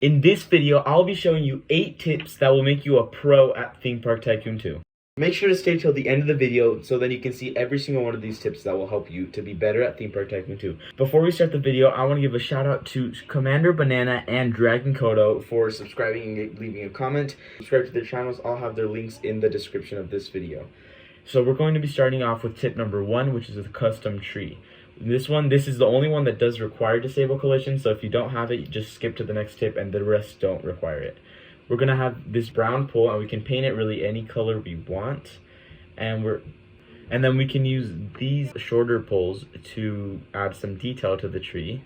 In this video, I'll be showing you 8 tips that will make you a pro at Theme Park Tycoon 2. Make sure to stay till the end of the video so then you can see every single one of these tips that will help you to be better at Theme Park Tycoon 2. Before we start the video, I want to give a shout out to Commander Banana and Dragon Kodo for subscribing and leaving a comment. Subscribe to their channels, I'll have their links in the description of this video. So we're going to be starting off with tip number 1, which is a custom tree. This is the only one that does require disable collision, so if you don't have it, you just skip to the next tip and the rest don't require it. We're going to have this brown pole and we can paint it really any color we want. And then we can use these shorter poles to add some detail to the tree.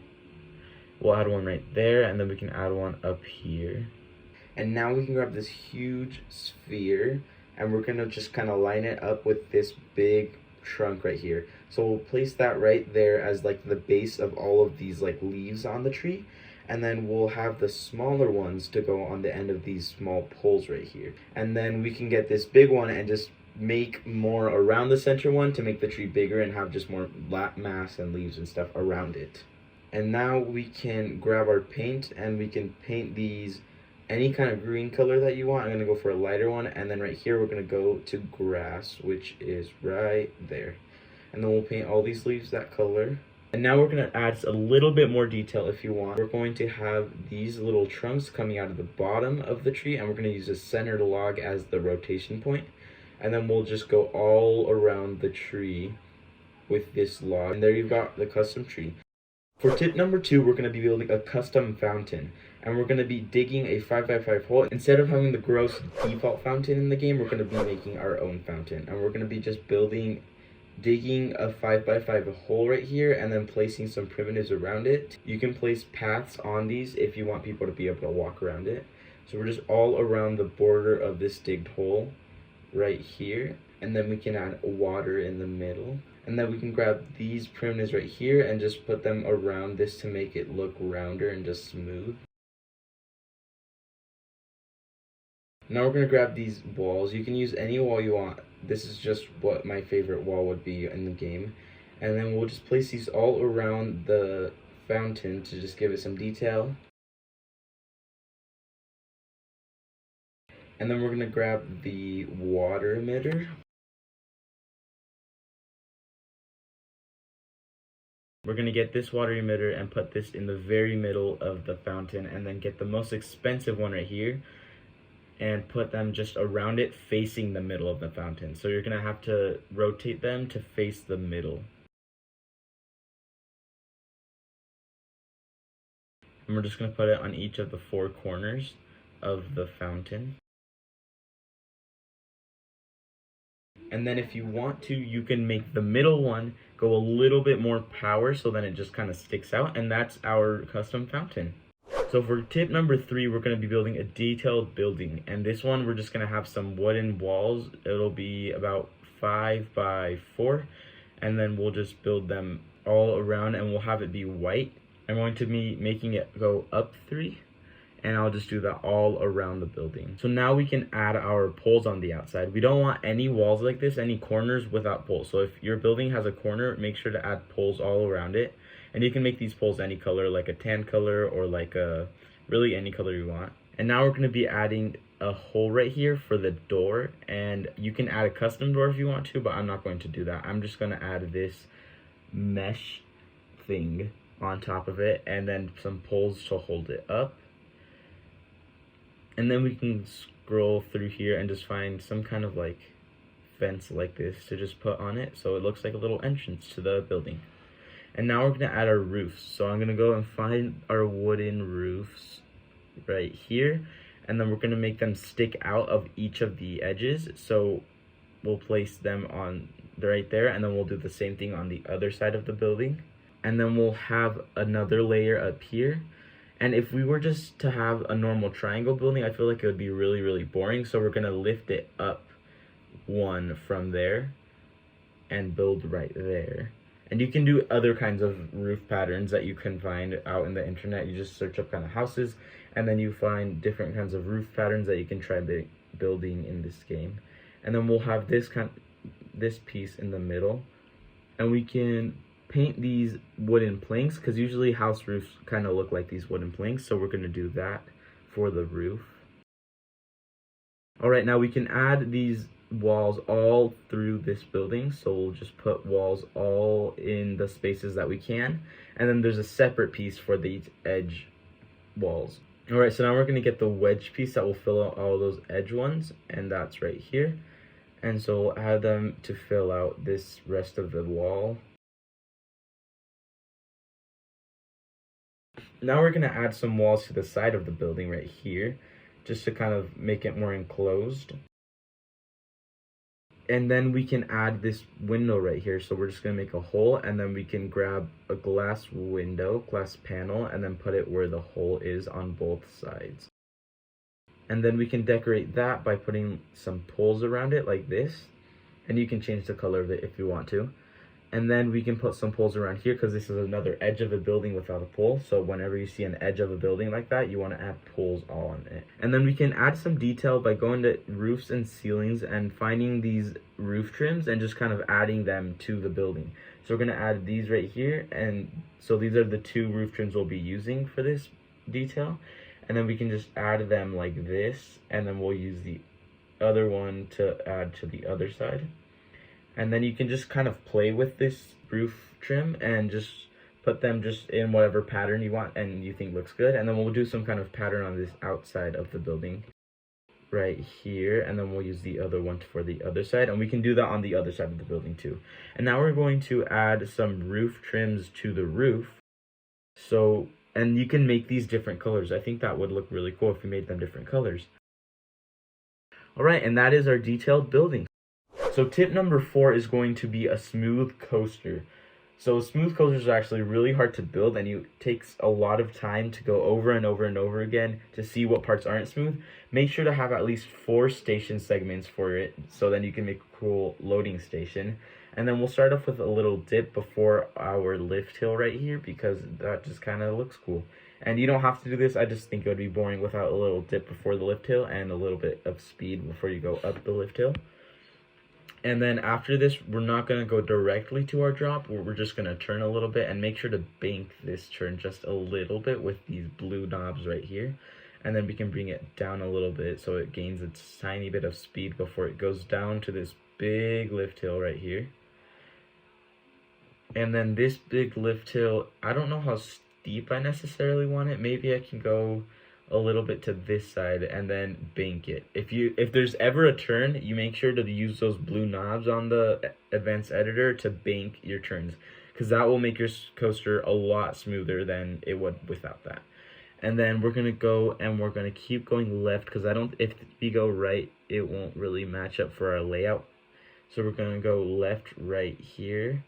We'll add one right there and then we can add one up here. And now we can grab this huge sphere and we're going to just kind of line it up with this big trunk right here. So we'll place that right there as like the base of all of these like leaves on the tree, and then we'll have the smaller ones to go on the end of these small poles right here. And then we can get this big one and just make more around the center one to make the tree bigger and have just more mass and leaves and stuff around it. And now we can grab our paint and we can paint these any kind of green color that you want. I'm gonna go for a lighter one, and then right here we're gonna go to grass, which is right there. And then we'll paint all these leaves that color. And now we're gonna add a little bit more detail if you want. We're going to have these little trunks coming out of the bottom of the tree, and we're gonna use a centered log as the rotation point. And then we'll just go all around the tree with this log. And there you've got the custom tree. For tip number 2, we're going to be building a custom fountain, and we're going to be digging a 5x5 hole. Instead of having the gross default fountain in the game, we're going to be making our own fountain, and we're going to be just digging a 5x5 hole right here and then placing some primitives around it. You can place paths on these if you want people to be able to walk around it. So we're just all around the border of this digged hole right here, and then we can add water in the middle. And then we can grab these primitives right here and just put them around this to make it look rounder and just smooth. Now we're going to grab these walls. You can use any wall you want. This is just what my favorite wall would be in the game. And then we'll just place these all around the fountain to just give it some detail. And then we're going to grab the water emitter. We're going to get this water emitter and put this in the very middle of the fountain, and then get the most expensive one right here and put them just around it facing the middle of the fountain. So you're going to have to rotate them to face the middle. And we're just going to put it on each of the 4 corners of the fountain. And then if you want to, you can make the middle one go a little bit more power so then it just kind of sticks out, and that's our custom fountain. So for tip number 3, we're going to be building a detailed building, and this one we're just going to have some wooden walls. It'll be about 5x4, and then we'll just build them all around and we'll have it be white. I'm going to be making it go up 3. And I'll just do that all around the building. So now we can add our poles on the outside. We don't want any walls like this, any corners without poles. So if your building has a corner, make sure to add poles all around it. And you can make these poles any color, like a tan color or like really any color you want. And now we're going to be adding a hole right here for the door. And you can add a custom door if you want to, but I'm not going to do that. I'm just going to add this mesh thing on top of it and then some poles to hold it up. And then we can scroll through here and just find some kind of like fence like this to just put on it so it looks like a little entrance to the building. And now we're going to add our roofs. So I'm going to go and find our wooden roofs right here, and then we're going to make them stick out of each of the edges. So we'll place them on right there, and then we'll do the same thing on the other side of the building. And then we'll have another layer up here. And if we were just to have a normal triangle building, I feel like it would be really, really boring. So we're going to lift it up 1 from there and build right there. And you can do other kinds of roof patterns that you can find out in the internet. You just search up kind of houses, and then you find different kinds of roof patterns that you can try building in this game. And then we'll have this piece in the middle, and we can paint these wooden planks, because usually house roofs kind of look like these wooden planks, so we're going to do that. for the roof. Alright, now we can add these walls all through this building, so we'll just put walls all in the spaces that we can, and then there's a separate piece for these edge walls. Alright, so now we're going to get the wedge piece that will fill out all those edge ones, and that's right here. And so we'll add them to fill out this rest of the wall. Now we're going to add some walls to the side of the building right here, just to kind of make it more enclosed. And then we can add this window right here. So we're just going to make a hole, and then we can grab a glass window, glass panel, and then put it where the hole is on both sides. And then we can decorate that by putting some poles around it like this. And you can change the color of it if you want to. And then we can put some poles around here because this is another edge of a building without a pole. So whenever you see an edge of a building like that, you want to add poles all on it. And then we can add some detail by going to roofs and ceilings and finding these roof trims and just kind of adding them to the building. So we're going to add these right here. And so these are the two roof trims we'll be using for this detail. And then we can just add them like this. And then we'll use the other one to add to the other side. And then you can just kind of play with this roof trim and just put them just in whatever pattern you want and you think looks good. And then we'll do some kind of pattern on this outside of the building right here. And then we'll use the other one for the other side. And we can do that on the other side of the building too. And now we're going to add some roof trims to the roof. So, and you can make these different colors. I think that would look really cool if we made them different colors. All right, and that is our detailed building. So tip number 4 is going to be a smooth coaster. So smooth coasters are actually really hard to build, and it takes a lot of time to go over and over and over again to see what parts aren't smooth. Make sure to have at least 4 station segments for it, so then you can make a cool loading station. And then we'll start off with a little dip before our lift hill right here, because that just kind of looks cool. And you don't have to do this, I just think it would be boring without a little dip before the lift hill and a little bit of speed before you go up the lift hill. And then after this, we're not going to go directly to our drop. We're just going to turn a little bit and make sure to bank this turn just a little bit with these blue knobs right here. And then we can bring it down a little bit so it gains a tiny bit of speed before it goes down to this big lift hill right here. And then this big lift hill, I don't know how steep I necessarily want it. Maybe I can go a little bit to this side and then bank it. If there's ever a turn, you make sure to use those blue knobs on the advanced editor to bank your turns, because that will make your coaster a lot smoother than it would without that. And then we're gonna go and we're gonna keep going left, because if we go right, it won't really match up for our layout. So we're gonna go left right here,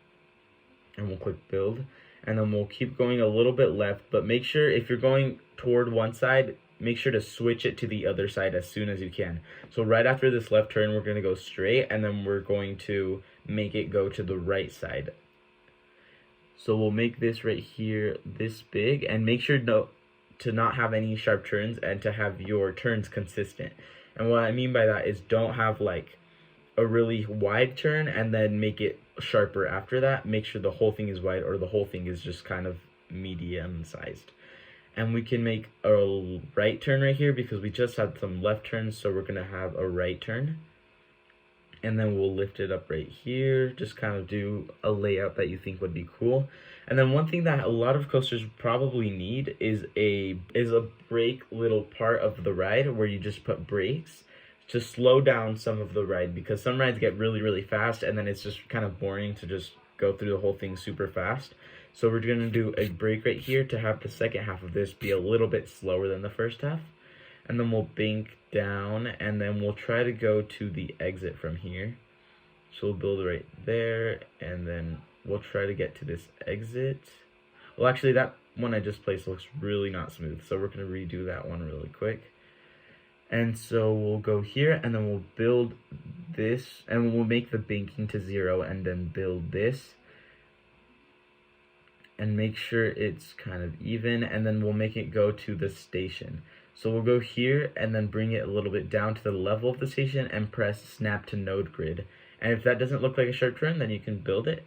and we'll click build. And then we'll keep going a little bit left, but make sure if you're going toward one side, make sure to switch it to the other side as soon as you can. So right after this left turn, we're going to go straight, and then we're going to make it go to the right side. So we'll make this right here this big, and make sure to not have any sharp turns and to have your turns consistent. And what I mean by that is don't have like a really wide turn and then make it sharper after that. Make sure the whole thing is wide, or the whole thing is just kind of medium sized. And we can make a right turn right here because we just had some left turns, so we're gonna have a right turn. And then we'll lift it up right here, just kind of do a layout that you think would be cool. And then one thing that a lot of coasters probably need is a brake little part of the ride where you just put brakes to slow down some of the ride, because some rides get really, really fast and then it's just kind of boring to just go through the whole thing super fast. So we're going to do a brake right here to have the second half of this be a little bit slower than the first half. And then we'll bank down, and then we'll try to go to the exit from here. So we'll build right there, and then we'll try to get to this exit. Well, actually, that one I just placed looks really not smooth, so we're going to redo that one really quick. And so we'll go here, and then we'll build this, and we'll make the banking to 0, and then build this. And make sure it's kind of even, and then we'll make it go to the station. So we'll go here, and then bring it a little bit down to the level of the station, and press snap to node grid. And if that doesn't look like a sharp turn, then you can build it.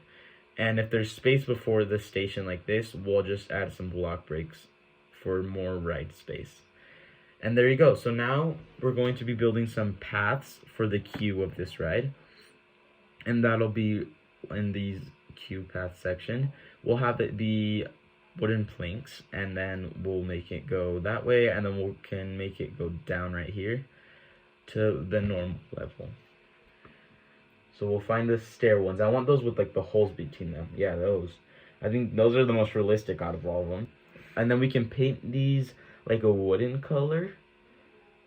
And if there's space before the station like this, we'll just add some block brakes for more ride space. And there you go. So now we're going to be building some paths for the queue of this ride. And that'll be in these queue path section. We'll have it be wooden planks, and then we'll make it go that way, and then we can make it go down right here to the normal level. So we'll find the stair ones. I want those with like the holes between them. Yeah, those. I think those are the most realistic out of all of them. And then we can paint these like a wooden color.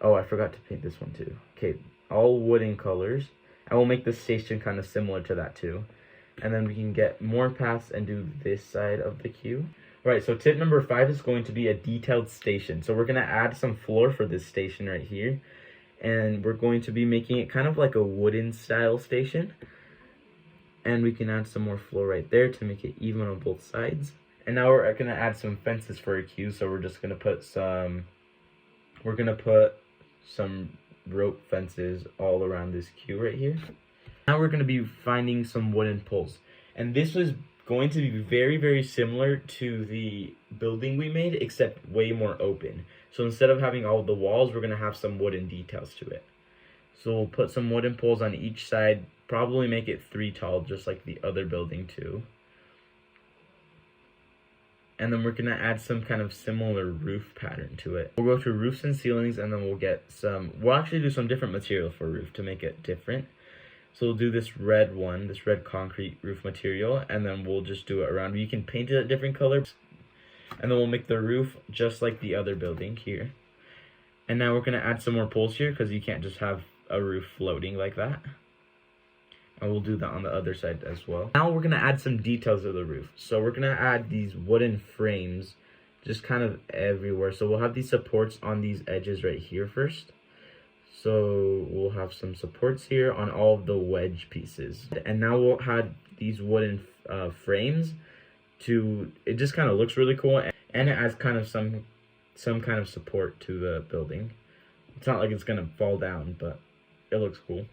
Oh, I forgot to paint this one too. Okay, all wooden colors. And we'll make the station kind of similar to that too. And then we can get more paths and do this side of the queue. All right, so tip number 5 is going to be a detailed station. So we're gonna add some floor for this station right here. And we're going to be making it kind of like a wooden style station. And we can add some more floor right there to make it even on both sides. And now we're gonna add some fences for a queue. So we're just gonna put some, rope fences all around this queue right here. Now we're gonna be finding some wooden poles. And this was going to be very, very similar to the building we made, except way more open. So instead of having all the walls, we're gonna have some wooden details to it. So we'll put some wooden poles on each side, probably make it 3 tall, just like the other building too. And then we're gonna add some kind of similar roof pattern to it. We'll go to roofs and ceilings, and then we'll actually do some different material for roof to make it different. So we'll do this red one, this red concrete roof material, and then we'll just do it around. You can paint it a different color. And then we'll make the roof just like the other building here. And now we're gonna add some more poles here, because you can't just have a roof floating like that. And we'll do that on the other side as well. Now we're gonna add some details of the roof. So we're gonna add these wooden frames just kind of everywhere. So we'll have these supports on these edges right here first. So we'll have some supports here on all of the wedge pieces. And now we'll add these wooden frames it just kind of looks really cool, and it adds kind of some kind of support to the building. It's not like it's gonna fall down, but it looks cool.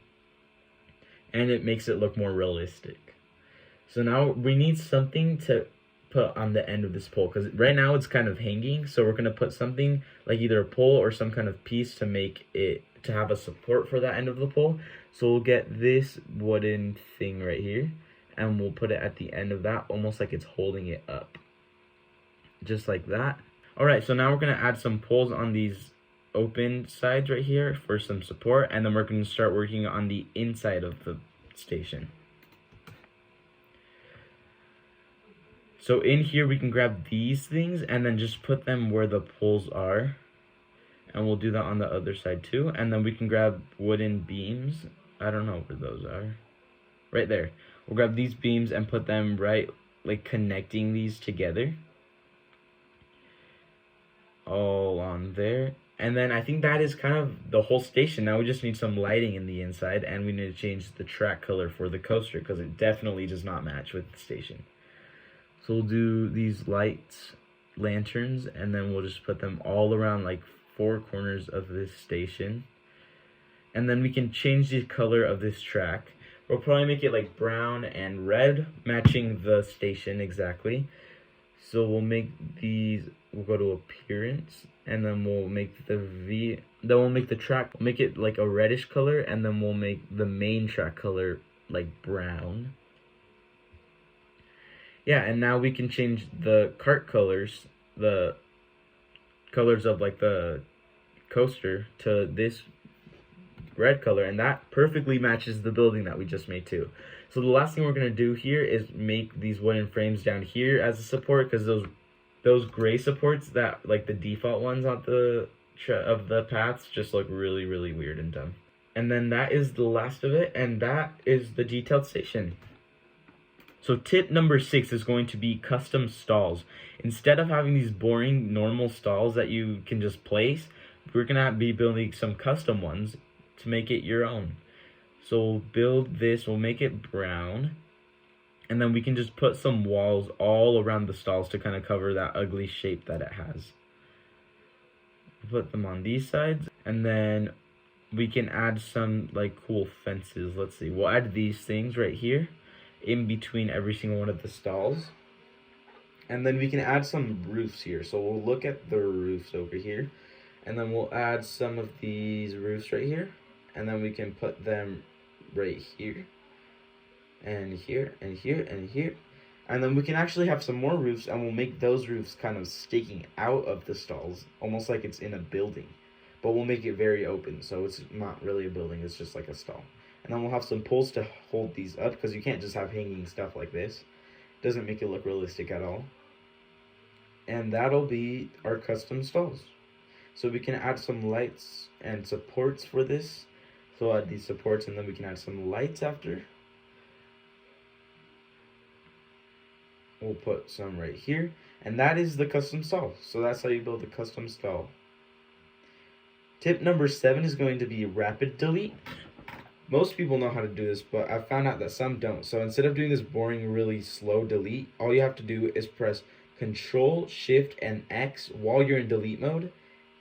And it makes it look more realistic. So now we need something to put on the end of this pole, because right now it's kind of hanging. So we're gonna put something like either a pole or some kind of piece to make it to have a support for that end of the pole. So we'll get this wooden thing right here, and we'll put it at the end of that, almost like it's holding it up, just like that. All right, so now we're gonna add some poles on these open sides right here for some support, and then we're gonna start working on the inside of the station. So in here, we can grab these things and then just put them where the poles are. And we'll do that on the other side too. And then we can grab wooden beams. I don't know where those are. Right there. We'll grab these beams and put them right, like connecting these together. All on there. And then I think that is kind of the whole station. Now we just need some lighting in the inside, and we need to change the track color for the coaster, because it definitely does not match with the station. So we'll do these lanterns, and then we'll just put them all around like 4 corners of this station. And then we can change the color of this track. We'll probably make it like brown and red, matching the station exactly. So we'll make these, we'll go to appearance, and then we'll make the track, we'll make it like a reddish color, and then we'll make the main track color like brown. Yeah, and now we can change the cart colors, the colors of like the coaster, to this red color, and that perfectly matches the building that we just made too. So the last thing we're going to do here is make these wooden frames down here as a support, because those gray supports, that like the default ones on the paths, just look really, really weird and dumb. And then that is the last of it, and that is the detailed station. So tip number 6 is going to be custom stalls. Instead of having these boring normal stalls that you can just place, we're gonna be building some custom ones to make it your own. So we'll build this, we'll make it brown, and then we can just put some walls all around the stalls to kind of cover that ugly shape that it has. Put them on these sides, and then we can add some like cool fences. Let's see, we'll add these things right here in between every single one of the stalls. And then we can add some roofs here. So we'll look at the roofs over here. And then we'll add some of these roofs right here, and then we can put them right here, and here, and here, and here. And then we can actually have some more roofs, and we'll make those roofs kind of sticking out of the stalls, almost like it's in a building. But we'll make it very open, so it's not really a building, it's just like a stall. And then we'll have some poles to hold these up, because you can't just have hanging stuff like this. It doesn't make it look realistic at all. And that'll be our custom stalls. So we can add some lights and supports for this. So we'll add these supports, and then we can add some lights after. We'll put some right here, and that is the custom stall. So that's how you build a custom stall. Tip number 7 is going to be rapid delete. Most people know how to do this, but I found out that some don't. So instead of doing this boring, really slow delete, all you have to do is press Control, Shift, and X while you're in delete mode,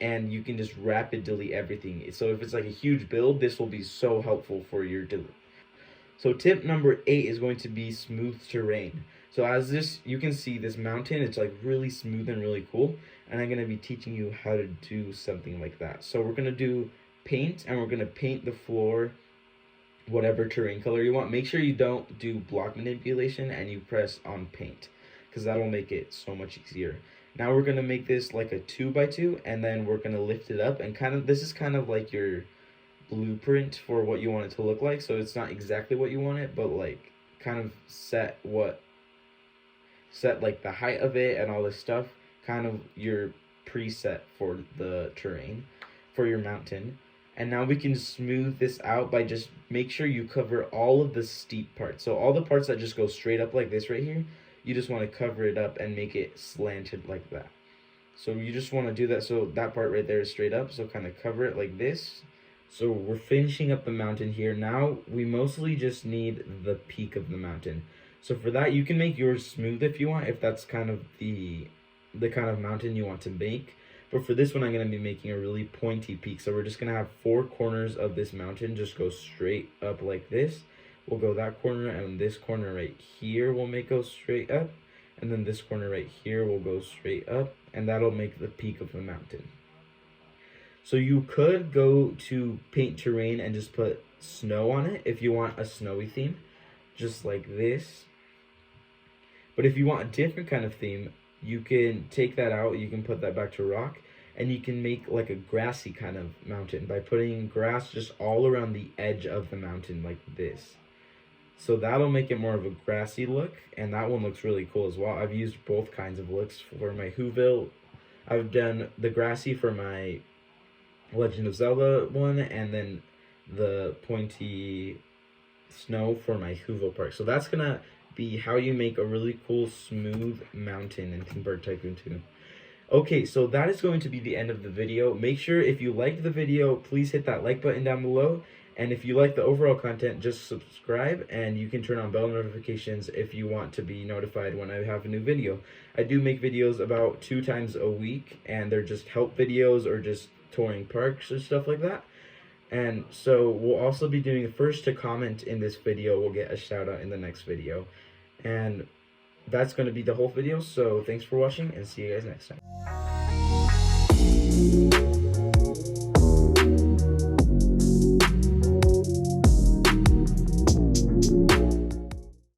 and you can just rapid delete everything. So if it's like a huge build, this will be so helpful for your delete. So tip number 8 is going to be smooth terrain. So as this, you can see this mountain, it's like really smooth and really cool. And I'm going to be teaching you how to do something like that. So we're going to do paint, and we're going to paint the floor whatever terrain color you want. Make sure you don't do block manipulation and you press on paint, because that'll make it so much easier. Now we're going to make this like a 2x2, and then we're going to lift it up, and this is kind of like your blueprint for what you want it to look like. So it's not exactly what you want it, but like kind of set like the height of it and all this stuff, kind of your preset for the terrain for your mountain. And now we can smooth this out by just make sure you cover all of the steep parts. So all the parts that just go straight up like this right here, you just want to cover it up and make it slanted like that. So you just want to do that, so that part right there is straight up, so kind of cover it like this. So we're finishing up the mountain here. Now we mostly just need the peak of the mountain. So for that, you can make yours smooth if you want, if that's kind of the kind of mountain you want to make. But for this one, I'm going to be making a really pointy peak. So we're just going to have 4 corners of this mountain just go straight up like this. We'll go that corner, and this corner right here will make go straight up. And then this corner right here will go straight up, and that'll make the peak of the mountain. So you could go to paint terrain and just put snow on it if you want a snowy theme, just like this. But if you want a different kind of theme, you can take that out, you can put that back to rock, and you can make like a grassy kind of mountain by putting grass just all around the edge of the mountain like this. So that'll make it more of a grassy look, and that one looks really cool as well. I've used both kinds of looks for my Whoville. I've done the grassy for my Legend of Zelda one, and then the pointy snow for my Whoville Park. So that's gonna be how you make a really cool smooth mountain in Theme Park Tycoon 2. Okay, so that is going to be the end of the video. Make sure if you liked the video, please hit that like button down below. And if you like the overall content, just subscribe, and you can turn on bell notifications if you want to be notified when I have a new video. I do make videos about 2 times a week, and they're just help videos or just touring parks or stuff like that. And so we'll also be doing the first to comment in this video will get a shout out in the next video. And that's going to be the whole video. So thanks for watching, and see you guys next time.